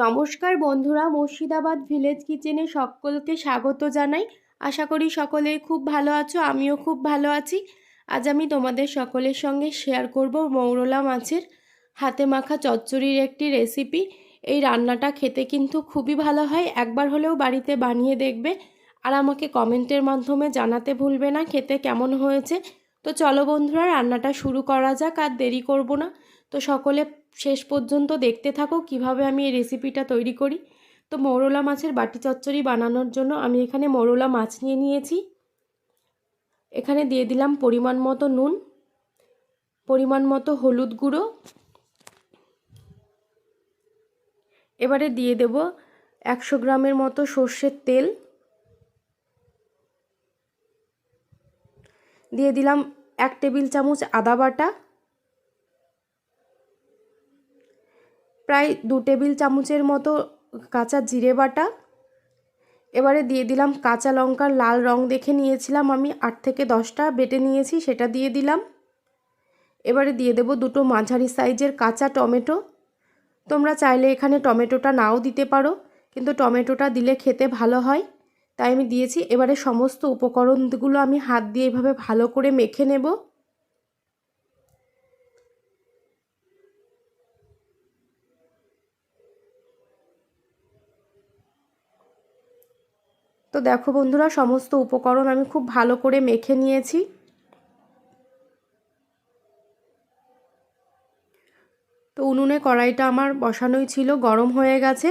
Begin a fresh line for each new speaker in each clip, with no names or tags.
নমস্কার বন্ধুরা, মুর্শিদাবাদ ভিলেজ কিচেনে সকলকে স্বাগত জানাই। আশা করি সকলেই খুব ভালো আছো, আমিও খুব ভালো আছি। আজ আমি তোমাদের সকলের সঙ্গে শেয়ার করব মৌরলা মাছের হাতে মাখা চচ্চড়ির একটি রেসিপি। এই রান্নাটা খেতে কিন্তু খুবই ভালো হয়, একবার হলেও বাড়িতে বানিয়ে দেখবে আর আমাকে কমেন্টের মাধ্যমে জানাতে ভুলবে না খেতে কেমন হয়েছে। তো চলো বন্ধুরা, রান্নাটা শুরু করা যাক, আর দেরি করব না। তো সকলে শেষ পর্যন্ত দেখতে থাকো কিভাবে আমি এই রেসিপিটা তৈরি করি। তো মৌরলা মাছের বাটি চচ্চড়ি বানানোর জন্য আমি এখানে মৌরলা মাছ নিয়ে নিয়েছি। এখানে দিয়ে দিলাম পরিমাণ মতো নুন, পরিমাণ মতো হলুদ গুঁড়ো। এবারে দিয়ে দেব 100 গ্রামের মতো সর্ষের তেল, দিয়ে দিলাম 1 টেবিল চামচ আদা বাটা, প্রায় 2 টেবিল চামচের মতো কাঁচা জিরে বাটা। এবারে দিয়ে দিলাম কাঁচা লঙ্কার লাল রং দেখে নিয়েছিলাম আমি 8 থেকে 10টা বেটে নিয়েছি, সেটা দিয়ে দিলাম। এবারে দিয়ে দেব 2টো মাঝারি সাইজের কাঁচা টমেটো। তোমরা চাইলে এখানে টমেটোটা নাও দিতে পারো, কিন্তু টমেটোটা দিলে খেতে ভালো হয়, তাই আমি দিয়েছি। এবারে সমস্ত উপকরণগুলো আমি হাত দিয়ে এভাবে ভালো করে মেখে নেব। তো দেখো বন্ধুরা, সমস্ত উপকরণ আমি খুব ভালো করে মেখে নিয়েছি। তো উনুনে কড়াইটা আমার বসানোই ছিল, গরম হয়ে গেছে।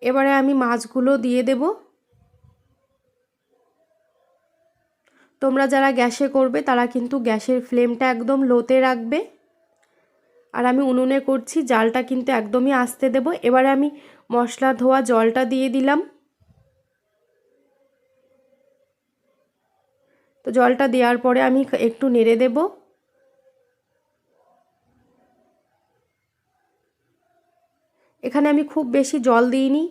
এবারে আমি মাছগুলো দিয়ে দেব। তোমরা যারা গ্যাসে করবে তারা কিন্তু গ্যাসের ফ্লেমটা একদম লোতে রাখবে, আর আমি উনুনে করছি, জালটা কিন্তু একদমই আস্তে দেব। এবারে আমি মশলা ধোয়া জলটা দিয়ে দিলাম। তো জলটা দেওয়ার পরে আমি একটু নেড়ে দেব। এখানে আমি খুব বেশি জল দিইনি,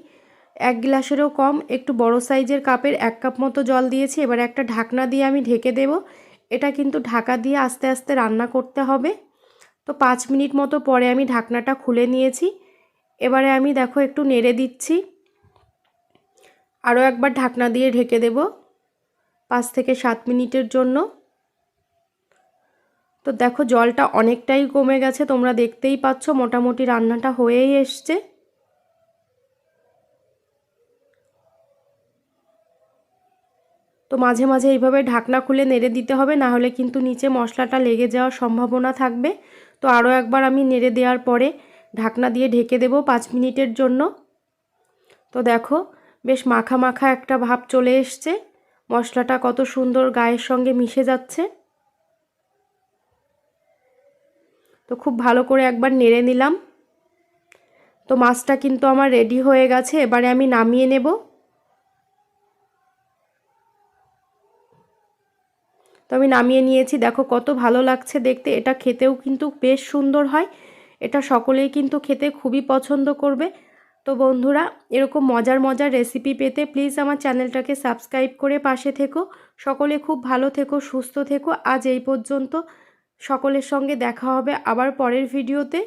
1 গ্লাসেরও কম, একটু বড় সাইজের কাপের 1 কাপ মতো জল দিয়েছি। এবার একটা ঢাকনা দিয়ে আমি ঢেকে দেব। এটা কিন্তু ঢাকা দিয়ে আস্তে আস্তে রান্না করতে হবে। তো 5 মিনিট মতো পরে আমি ঢাকনাটা খুলে নিয়েছি। এবারে আমি দেখো একটু নেড়ে দিচ্ছি, আরও একবার ঢাকনা দিয়ে ঢেকে দেব 5 থেকে 7 মিনিটের জন্য। তো দেখো জলটা অনেকটাই কমে গেছে, তোমরা দেখতেই পাচ্ছ, মোটামুটি রান্নাটা হয়েই এসছে। তো মাঝে মাঝে এইভাবে ঢাকনা খুলে নেড়ে দিতে হবে, না হলে কিন্তু নিচে মশলাটা লেগে যাওয়ার সম্ভাবনা থাকবে। তো আরও একবার আমি নেড়ে দেওয়ার পরে ঢাকনা দিয়ে ঢেকে দেব 5 মিনিটের জন্য। তো দেখো বেশ মাখা মাখা একটা ভাব চলে এসছে, মশলাটা কত সুন্দর গায়ের সঙ্গে মিশে যাচ্ছে। তো খুব ভালো করে একবার নেড়ে নিলাম। তো মাছটা কিন্তু আমার রেডি হয়ে গেছে, এবারে আমি নামিয়ে নেব। তো আমি নামিয়ে নিয়েছি, দেখো কত ভালো লাগছে দেখতে, এটা খেতেও কিন্তু বেশ সুন্দর হয়। এটা সকলেই কিন্তু খেতে খুবই পছন্দ করবে। তো বন্ধুরা, এরকম মজার মজার রেসিপি পেতে প্লিজ আমার চ্যানেলটাকে সাবস্ক্রাইব করে পাশে থেকো। সকলে খুব ভালো থেকো, সুস্থ থেকো। আজ এই পর্যন্ত, সকলের সঙ্গে দেখা হবে আবার পরের ভিডিওতে।